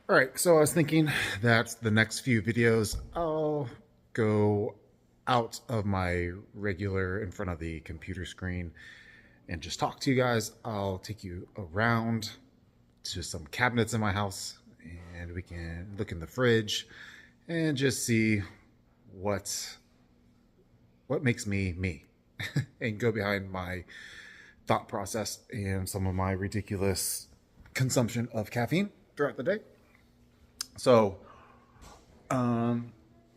All right, so I was thinking that the next few videos I'll go out of my regular in front of the computer screen and just talk to you guys. I'll take you around to some cabinets in my house and we can look in the fridge and just see what what makes me me and go behind my thought process and some of my ridiculous consumption of caffeine throughout the day. So,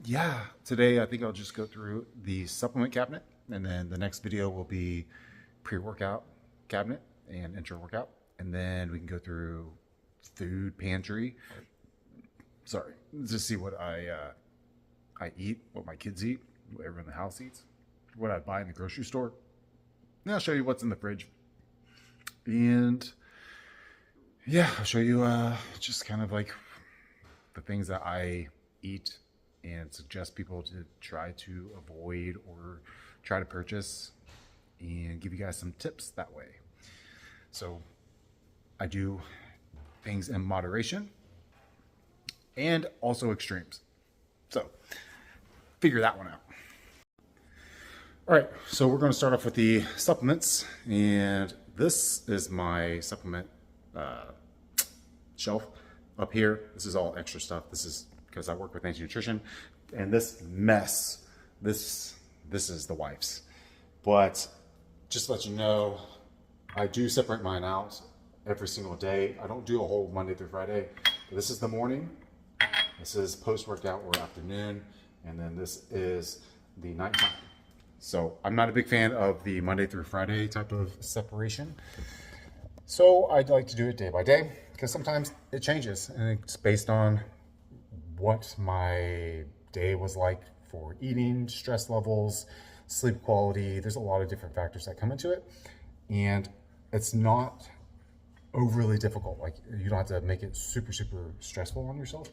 yeah, today I think I'll just go through the supplement cabinet, and then the next video will be pre-workout cabinet and intra-workout, and then we can go through food pantry. Sorry, just see what I eat, what my kids eat, what everyone in the house eats, what I buy in the grocery store. And I'll show you what's in the fridge, and yeah, I'll show you just kind of like the things that I eat and suggest people to try to avoid or try to purchase and give you guys some tips that way. So I do things in moderation and also extremes. So figure that one out. All right, so we're going to start off with the supplements, and this is my supplement shelf. Up here, this is all extra stuff. This is because I work with anti-nutrition, and this mess, this is the wife's. But just to let you know, I do separate mine out every single day. I don't do a whole Monday through Friday. This is the morning, this is post-workout or afternoon, and then this is the nighttime. So I'm not a big fan of the Monday through Friday type of separation. So I'd like to do it day by day, because sometimes it changes and it's based on what my day was like for eating, stress levels, sleep quality. There's a lot of different factors that come into it, and it's not overly difficult. Like, you don't have to make it super stressful on yourself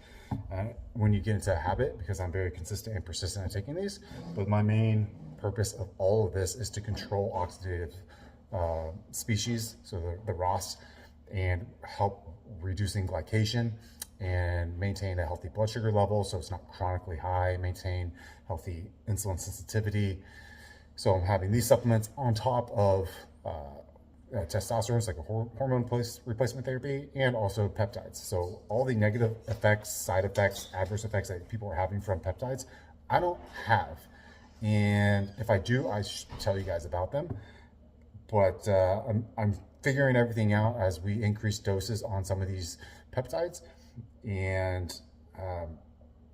when you get into a habit, because I'm very consistent and persistent at taking these. But my main purpose of all of this is to control oxidative species, so the ROS, and help reducing glycation and maintain a healthy blood sugar level so it's not chronically high, maintain healthy insulin sensitivity. So I'm having these supplements on top of testosterone, it's like a hormone replacement therapy, and also peptides. So all the negative effects, side effects, adverse effects that people are having from peptides, I don't have. And if I do, I tell you guys about them. But I'm figuring everything out as we increase doses on some of these peptides. And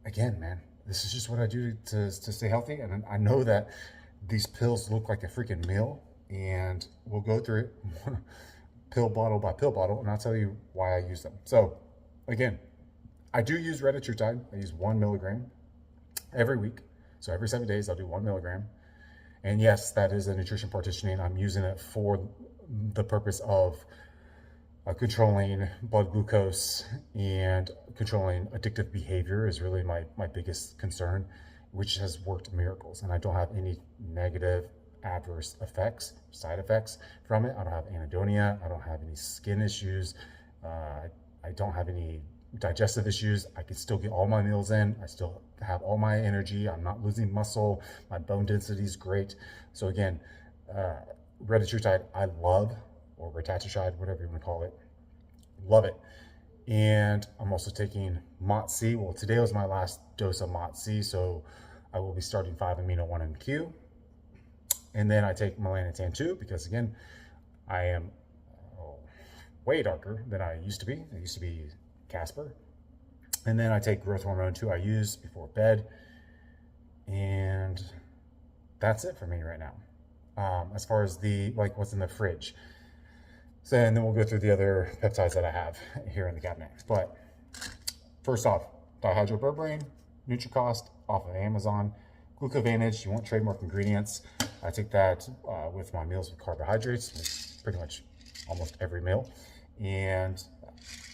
again, man, this is just what I do to stay healthy. And I know that these pills look like a freaking meal, and we'll go through it pill bottle by pill bottle, and I'll tell you why I use them. So again, I do use retatrutide. I use 1 milligram every week. So every 7 days, I'll do 1 milligram. And yes, that is a nutrition partitioning. I'm using it for the purpose of controlling blood glucose and controlling addictive behavior is really my biggest concern, which has worked miracles. And I don't have any negative adverse effects, side effects from it. I don't have anhedonia. I don't have any skin issues. I don't have any digestive issues. I can still get all my meals in. I still have all my energy. I'm not losing muscle. My bone density is great. So again, retatrutide I love, or retatrutide, whatever you want to call it. Love it. And I'm also taking mots-c. Well, today was my last dose of mots-c, so I will be starting 5-amino-1-MQ. And then I take melanotan too, because again, I am way darker than I used to be. I used to be Casper. And then I take growth hormone 2 I use before bed. And that's it for me right now. As far as what's in the fridge. So, and then we'll go through the other peptides that I have here in the cabinet. But first off, Dihydroberberine, NutriCost off of Amazon. Glucovantage, you want trademark ingredients. I take that with my meals with carbohydrates. It's pretty much almost every meal. And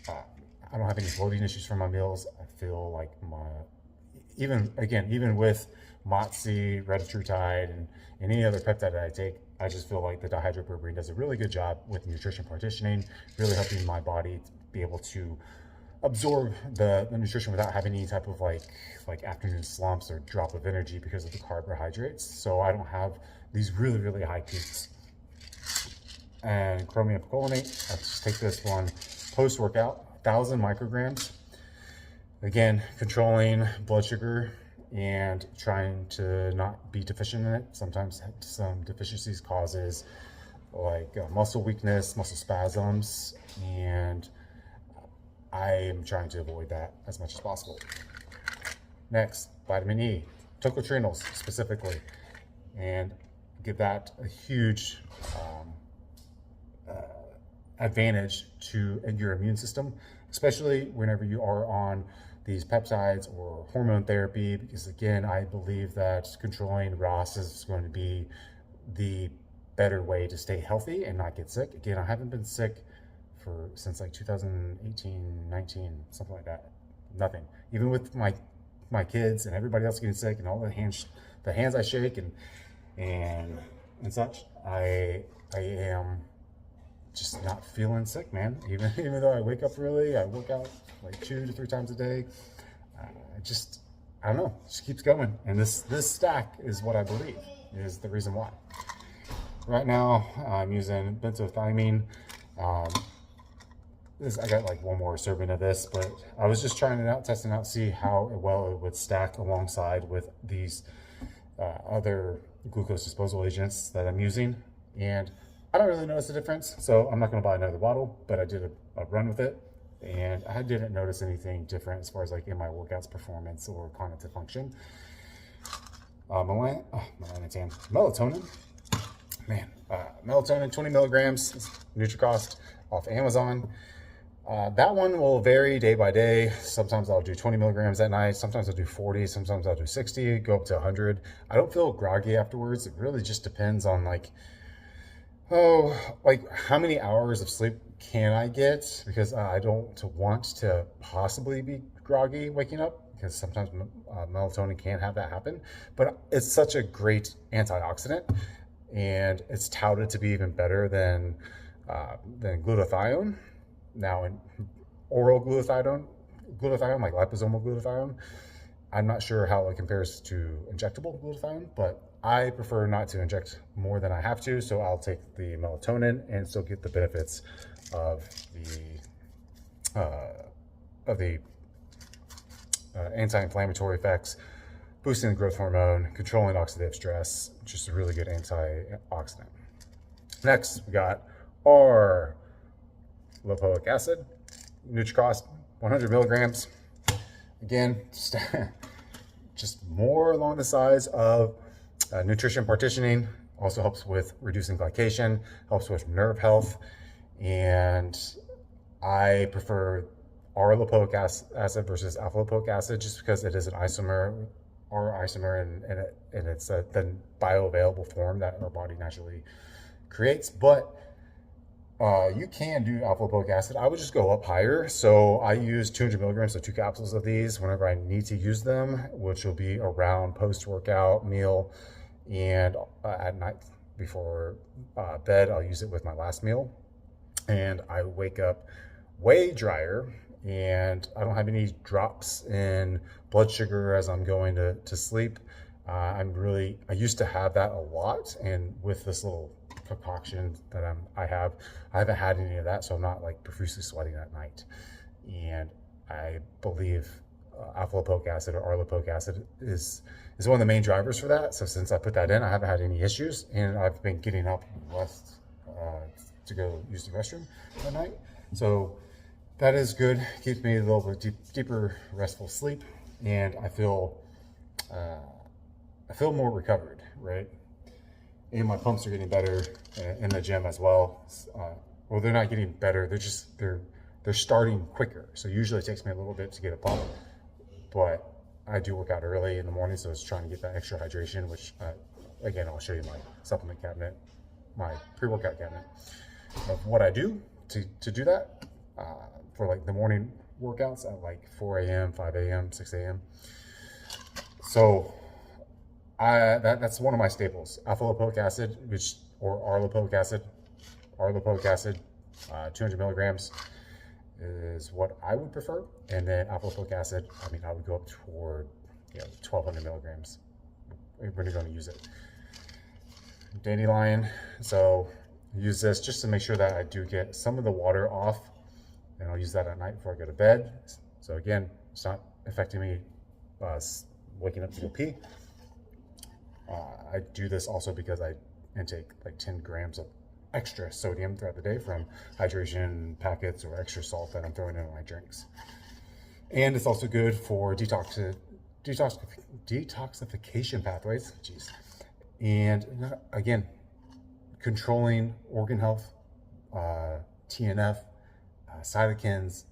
I don't have any bloating issues from my meals. I feel like even with mots-c, retatrutide, and any other peptide that I take, I just feel like the dihydroberberine does a really good job with nutrition partitioning, really helping my body be able to absorb the nutrition without having any type of like afternoon slumps or drop of energy because of the carbohydrates. So I don't have these really, really high peaks. And chromium picolinate, I just take this one post-workout, 1,000 micrograms. Again, controlling blood sugar and trying to not be deficient in it. Sometimes some deficiencies causes like muscle weakness, muscle spasms, and I am trying to avoid that as much as possible. Next, vitamin E, tocotrienols specifically, and give that a huge advantage to your immune system, especially whenever you are on these peptides or hormone therapy, because again, I believe that controlling ROS is going to be the better way to stay healthy and not get sick. Again, I haven't been sick since like 2018, 19, something like that. Nothing. Even with my kids and everybody else getting sick and all the hands I shake and such, I am just not feeling sick, man. Even though I wake up early, I work out like 2 to 3 times a day. I don't know, it just keeps going. And this stack is what I believe is the reason why. Right now, I'm using benfotiamine. I got like one more serving of this, but I was just trying it out, testing out, see how well it would stack alongside with these other glucose disposal agents that I'm using. And I don't really notice the difference, so I'm not going to buy another bottle, but I did a run with it, and I didn't notice anything different as far as like in my workouts performance or cognitive function. Melatonin, man, melatonin 20 milligrams, NutriCost off Amazon. That one will vary day by day. Sometimes I'll do 20 milligrams at night. Sometimes I'll do 40. Sometimes I'll do 60, go up to 100. I don't feel groggy afterwards. It really just depends on like how many hours of sleep can I get? Because I don't want to possibly be groggy waking up, because sometimes melatonin can have that happen. But it's such a great antioxidant, and it's touted to be even better than glutathione. Now, in oral glutathione, like liposomal glutathione, I'm not sure how it compares to injectable glutathione, but I prefer not to inject more than I have to, so I'll take the melatonin and still get the benefits of the anti-inflammatory effects, boosting the growth hormone, controlling oxidative stress, just a really good antioxidant. Next, we got our lipoic acid, NutriCost, 100 milligrams. Again, just more along the sides of nutrition partitioning. Also helps with reducing glycation, helps with nerve health, and I prefer our lipoic acid versus alpha lipoic acid just because it is an isomer, and it's the bioavailable form that our body naturally creates. But you can do alpha lipoic acid. I would just go up higher. So I use 200 milligrams, so 2 capsules of these whenever I need to use them, which will be around post-workout meal, and at night before bed, I'll use it with my last meal. And I wake up way drier, and I don't have any drops in blood sugar as I'm going to sleep. I used to have that a lot, and with this little concoction that I haven't had any of that, so I'm not like profusely sweating at night. And I believe alpha lipoic acid or R lipoic acid is one of the main drivers for that. So since I put that in, I haven't had any issues, and I've been getting up less to go use the restroom at night. So that is good. Keeps me a little bit deeper restful sleep, and I feel more recovered, right? And my pumps are getting better in the gym as well. Well, they're not getting better. They're starting quicker. So usually it takes me a little bit to get a pump, but I do work out early in the morning, so it's trying to get that extra hydration, which again, I'll show you my supplement cabinet, my pre-workout cabinet of what I do to do that for like the morning workouts at like 4 a.m., 5 a.m., 6 a.m. So that's one of my staples: alpha lipoic acid, or R lipoic acid, 200 milligrams, is what I would prefer. And then alpha lipoic acid, I mean, I would go up toward 1,200 milligrams when you're going to use it. Dandelion, so use this just to make sure that I do get some of the water off, and I'll use that at night before I go to bed. So again, it's not affecting me waking up to go pee. I do this also because I intake like 10 grams of extra sodium throughout the day from hydration packets or extra salt that I'm throwing in my drinks. And it's also good for detoxification pathways. Jeez. And again, controlling organ health, TNF, cytokines,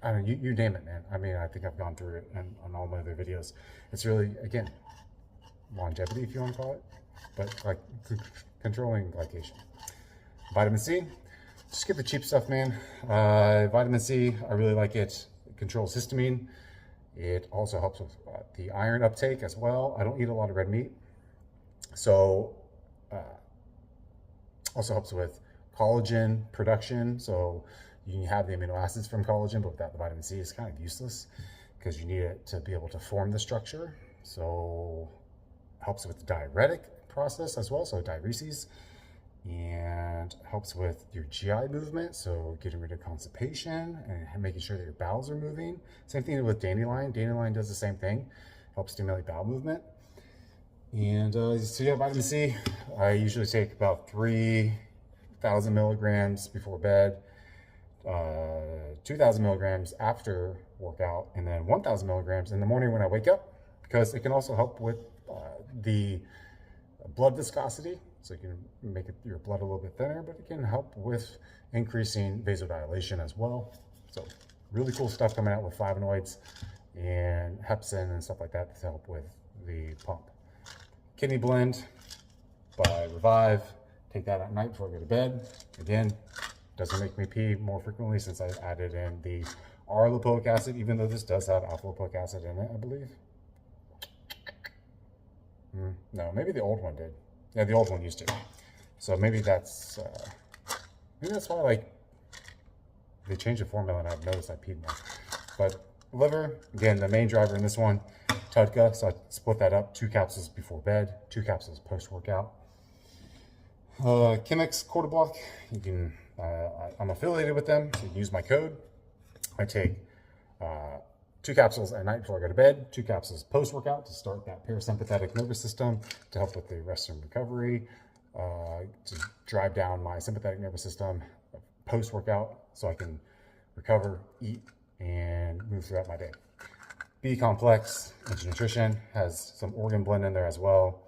I mean, you name it, man. I mean, I think I've gone through it on all my other videos. It's really, again, longevity, if you want to call it, but like controlling glycation. Vitamin C, just get the cheap stuff, man. Vitamin C, I really like it. It controls histamine. It also helps with the iron uptake as well. I don't eat a lot of red meat, so also helps with collagen production. So you can have the amino acids from collagen, but without the vitamin C, it's kind of useless because you need it to be able to form the structure. So helps with the diuretic process as well, so diuresis, and helps with your GI movement, so getting rid of constipation and making sure that your bowels are moving. Same thing with dandelion. Dandelion does the same thing, helps stimulate bowel movement. And so yeah, vitamin C, I usually take about 3,000 milligrams before bed, 2,000 milligrams after workout, and then 1,000 milligrams in the morning when I wake up, because it can also help with the blood viscosity. So you can make your blood a little bit thinner, but it can help with increasing vasodilation as well. So really cool stuff coming out with flavonoids and hepsin and stuff like that to help with the pump. Kidney blend by Revive. Take that at night before I go to bed. Again, doesn't make me pee more frequently since I added in the R-lipoic acid, even though this does have alpha lipoic acid in it, I believe. No, maybe the old one did. Yeah, the old one used to. So maybe that's why, like, they changed the formula and I've noticed I peed more. But liver, again, the main driver in this one, Tudka. So I split that up, 2 capsules before bed, 2 capsules post-workout. Chemix Quarter Block, you can, I'm affiliated with them, so you can use my code. I take 2 capsules at night before I go to bed, 2 capsules post-workout to start that parasympathetic nervous system to help with the rest and recovery, to drive down my sympathetic nervous system post-workout so I can recover, eat, and move throughout my day. B complex, Ancient Nutrition, has some organ blend in there as well,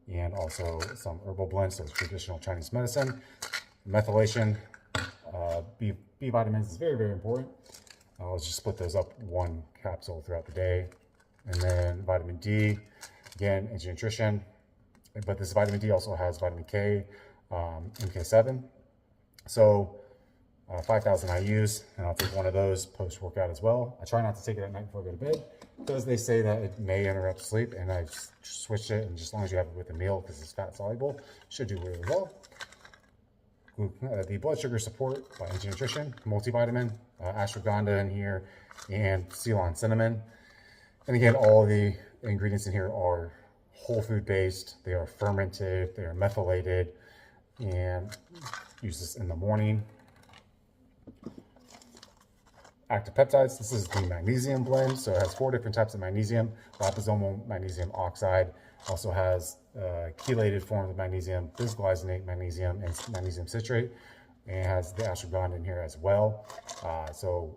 and also some herbal blends, so it's traditional Chinese medicine. Methylation, B vitamins is very, very important. I'll just split those up 1 capsule throughout the day. And then vitamin D, again, Ancient Nutrition. But this vitamin D also has vitamin K, MK7. So 5,000 IUs, and I'll take 1 of those post-workout as well. I try not to take it at night before I go to bed because they say that it may interrupt sleep, and I've switched it, and just as long as you have it with a meal because it's fat soluble, should do really well. The blood sugar support by Ancient Nutrition, multivitamin, ashwagandha in here, and Ceylon cinnamon. And again, all the ingredients in here are whole food based. They are fermented, they are methylated, and use this in the morning. Active peptides, this is the magnesium blend. So it has 4 different types of magnesium. Liposomal magnesium oxide, also has chelated forms of magnesium, bisglycinate magnesium, and magnesium citrate, and has the ashwagandha in here as well. So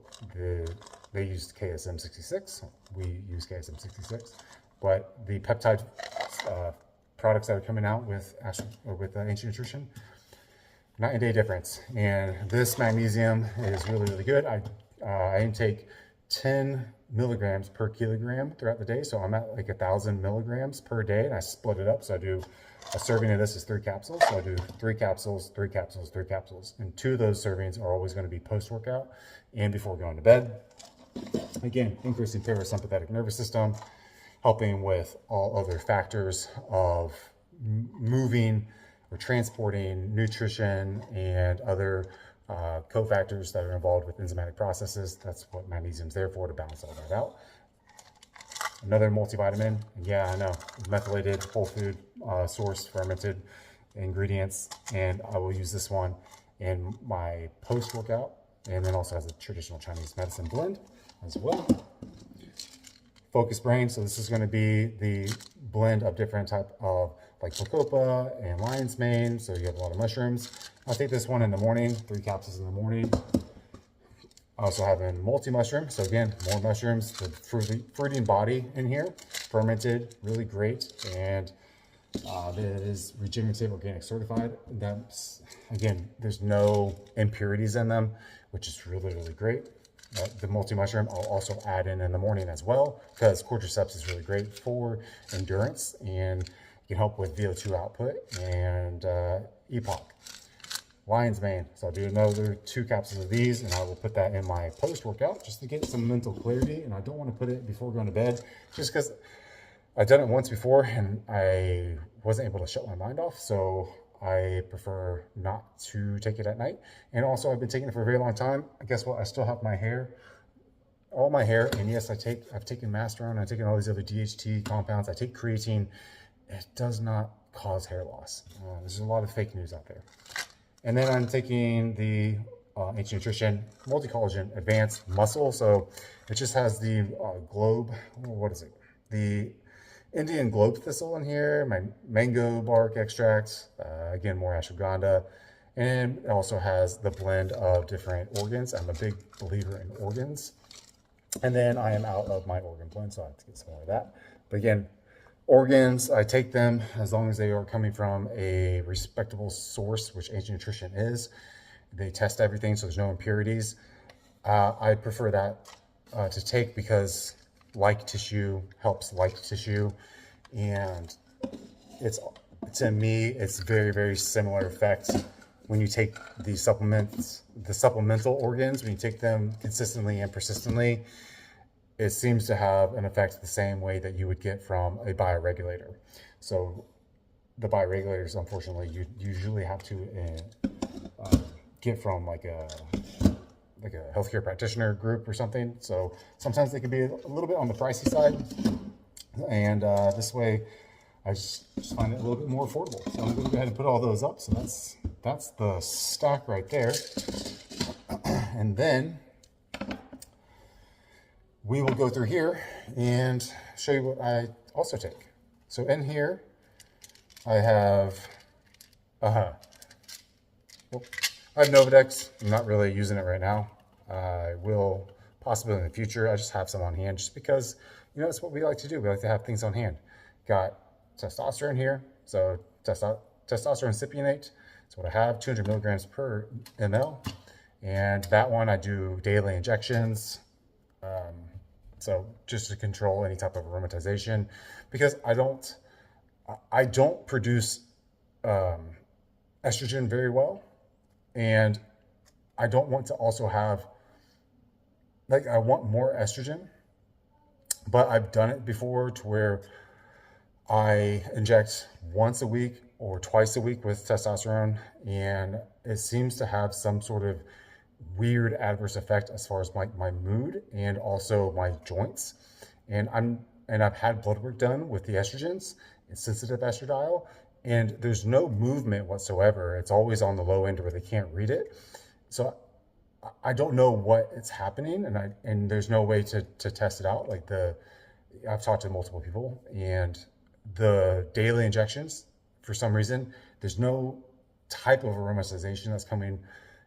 they use KSM 66, we use KSM 66, but the peptide products that are coming out with Ancient Nutrition, night and day difference. And this magnesium is really, really good. I intake 10 milligrams per kilogram throughout the day. So I'm at like 1,000 milligrams per day, and I split it up. So I do a serving of this is 3 capsules. So I do 3 capsules, 3 capsules, 3 capsules. And 2 of those servings are always going to be post-workout and before going to bed. Again, increasing parasympathetic nervous system, helping with all other factors of moving we're transporting nutrition and other cofactors that are involved with enzymatic processes. That's what magnesium's there for, to balance all that out. Another multivitamin. Yeah, I know. Methylated, whole food, source, fermented ingredients. And I will use this one in my post-workout. And then also has a traditional Chinese medicine blend as well. Focus brain. So this is going to be the blend of different type of like bacopa and lion's mane. So you have a lot of mushrooms. I'll take this one in the morning, 3 capsules in the morning. I also have a multi-mushroom. So again, more mushrooms, the fruiting body in here, fermented, really great. And it is regenerative, organic certified. That's, again, there's no impurities in them, which is really, really great. The multi-mushroom I'll also add in the morning as well, because cordyceps is really great for endurance and can help with VO2 output and EPOC. Lion's mane. So I'll do another 2 capsules of these, and I will put that in my post-workout just to get some mental clarity. And I don't want to put it before going to bed, just because I've done it once before and I wasn't able to shut my mind off. So I prefer not to take it at night. And also, I've been taking it for a very long time. Guess what? I still have my hair, all my hair. And yes, I've taken Masteron. I've taken all these other DHT compounds. I take creatine. It does not cause hair loss. There's a lot of fake news out there. And then I'm taking the Ancient Nutrition Multi-Collagen Advanced Muscle. So it just has the globe, what is it? The Indian globe thistle in here, my mango bark extract, again, more ashwagandha. And it also has the blend of different organs. I'm a big believer in organs. And then I am out of my organ blend, so I have to get some more of that. But again, organs, I take them as long as they are coming from a respectable source, which Ancient Nutrition is. They test everything, so there's no impurities. I prefer that to take because like tissue helps like tissue. And it's, to me, it's very, very similar effect when you take the supplements, the supplemental organs, when you take them consistently and persistently. It seems to have an effect the same way that you would get from a bioregulator. So the bioregulators, unfortunately, you usually have to get from like a healthcare practitioner group or something. So sometimes they can be a little bit on the pricey side. And this way, I just find it a little bit more affordable. So I'm going to go ahead and put all those up. So that's the stock right there. And then we will go through here and show you what I also take. So in here, I have, I have Novadex. I'm not really using it right now. I will possibly in the future. I just have some on hand just because, you know, it's what we like to do. We like to have things on hand. Got testosterone here. So testosterone cypionate. That's what I have, 200 milligrams per ml. And that one I do daily injections. So just to control any type of aromatization, because I don't produce estrogen very well, and I don't want to also have, like, I want more estrogen, but I've done it before to where I inject once a week or twice a week with testosterone, and it seems to have some sort of weird adverse effect as far as my mood and also my joints. And I've had blood work done with the estrogens. It's sensitive estradiol, and there's no movement whatsoever. It's always on the low end where they can't read it. So I don't know what is happening, and there's no way to test it out. Like I've talked to multiple people, and the daily injections, for some reason, there's no type of aromatization that's coming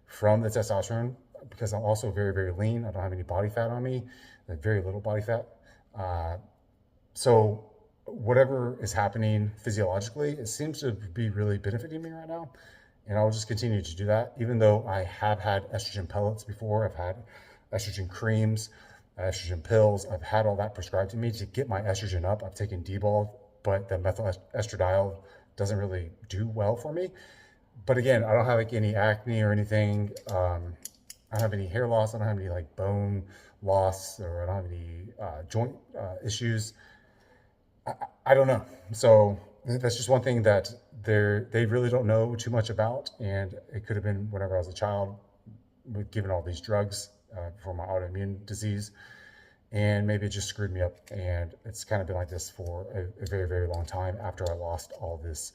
from the testosterone, because I'm also very, very lean. I don't have any body fat on me, like very little body fat. So whatever is happening physiologically, it seems to be really benefiting me right now. And I'll just continue to do that, even though I have had estrogen pellets before. I've had estrogen creams, estrogen pills. I've had all that prescribed to me to get my estrogen up. I've taken D-bol, but the methyl estradiol doesn't really do well for me. But again, I don't have like any acne or anything. I don't have any hair loss. I don't have any like bone loss, or I don't have any joint issues. I don't know. So that's just one thing that they really don't know too much about, and it could have been whenever I was a child, given all these drugs for my autoimmune disease, and maybe it just screwed me up, and it's kind of been like this for a very, very long time after I lost all this,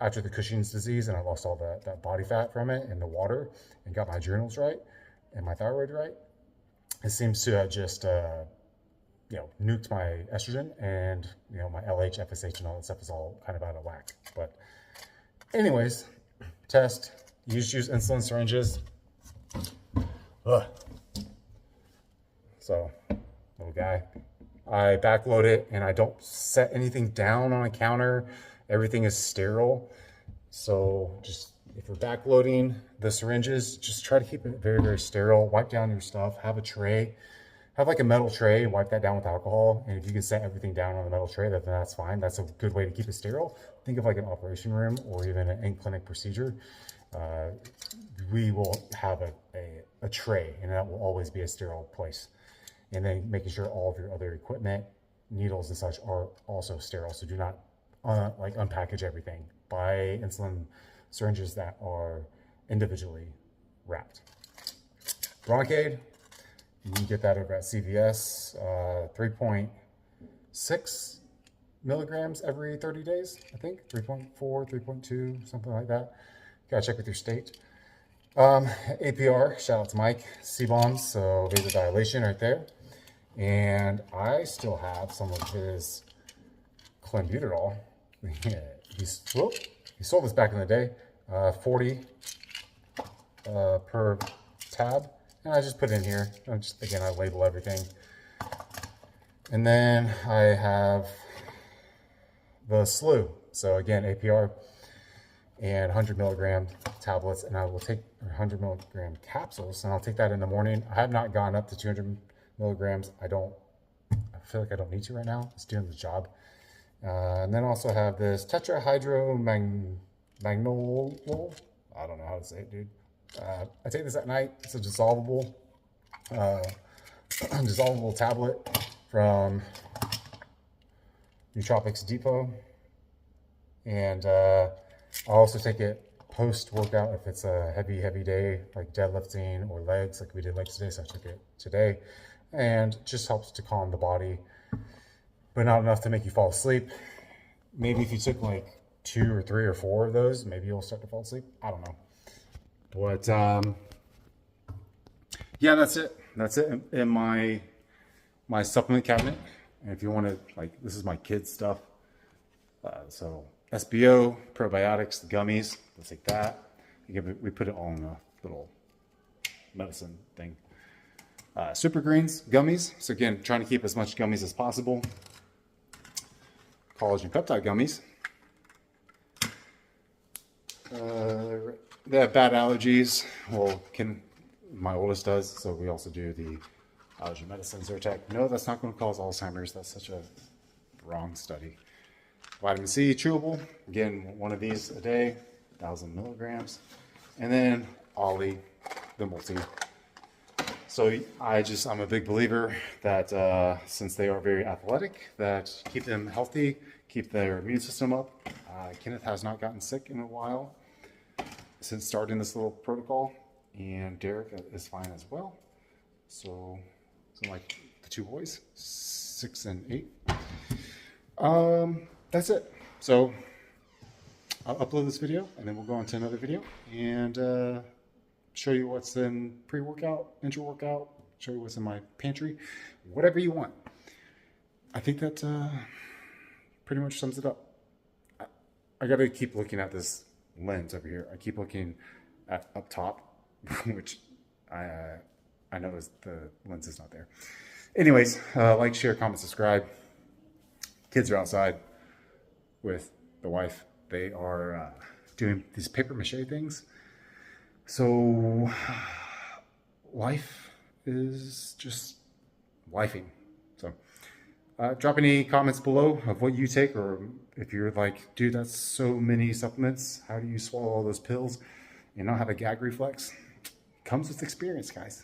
after the Cushing's disease, and I lost all that body fat from it and the water, and got my adrenals right and my thyroid right. It seems to have just nuked my estrogen, and my LH, FSH, and all that stuff is all kind of out of whack. But anyways, test. You just use insulin syringes. Ugh. So, little guy. I backload it, and I don't set anything down on a counter. Everything is sterile. So just if you're backloading the syringes, just try to keep it very, very sterile. Wipe down your stuff. Have a tray. Have like a metal tray, wipe that down with alcohol, and if you can set everything down on the metal tray, then that's fine. That's a good way to keep it sterile. Think of like an operation room or even an in-clinic procedure. We will have a tray, and that will always be a sterile place. And then making sure all of your other equipment, needles and such, are also sterile. So do not unpackage everything. Buy insulin syringes that are individually wrapped. Bronkaid. You can get that over at CVS, 3.6 milligrams every 30 days, I think, 3.4, 3.2, something like that. Gotta check with your state. APR, shout out to Mike, C-bombs, so vasodilation right there. And I still have some of his clenbuterol. He sold this back in the day, 40 per tab. And I just put it in here. Again, I label everything. And then I have the slew. So again, APR and 100 milligram tablets. And I will take 100 milligram capsules, and I'll take that in the morning. I have not gone up to 200 milligrams. I feel like I don't need to right now. It's doing the job. And then also have this tetrahydromagnol. I don't know how to say it, dude. I take this at night. It's a dissolvable tablet from Nootropics Depot, and I also take it post-workout if it's a heavy day like deadlifting or legs, like we did legs today. So I took it today, and it just helps to calm the body, but not enough to make you fall asleep. Maybe if you took like 2 or 3 or 4 of those, maybe you'll start to fall asleep. I don't know. But yeah, that's it. That's it in my supplement cabinet. And if you want to, like, this is my kids' stuff. So SBO, probiotics, the gummies, let's take that. We put it all in a little medicine thing. Super greens, gummies. So again, trying to keep as much gummies as possible. Collagen peptide gummies. They have bad allergies. Well, my oldest does, so we also do the allergy medicine, Zyrtec. No, that's not going to cause Alzheimer's. That's such a wrong study. Vitamin C, chewable. Again, one of these a day, 1,000 milligrams. And then Ollie, the multi. So I'm a big believer that since they are very athletic, that keep them healthy, keep their immune system up. Kenneth has not gotten sick in a while since starting this little protocol, and Derek is fine as well. So like the 2 boys, 6 and 8. That's it. So I'll upload this video, and then we'll go on to another video and show you what's in pre-workout, intra-workout, show you what's in my pantry, whatever you want. I think that pretty much sums it up. I got to keep looking at this lens over here. I keep looking at up top, which I know the lens is not there. Anyways, like, share, comment, subscribe. Kids are outside with the wife. They are doing these paper mache things. So life is just lifing. So drop any comments below of what you take, or if you're like, dude, that's so many supplements. How do you swallow all those pills and not have a gag reflex? Comes with experience, guys.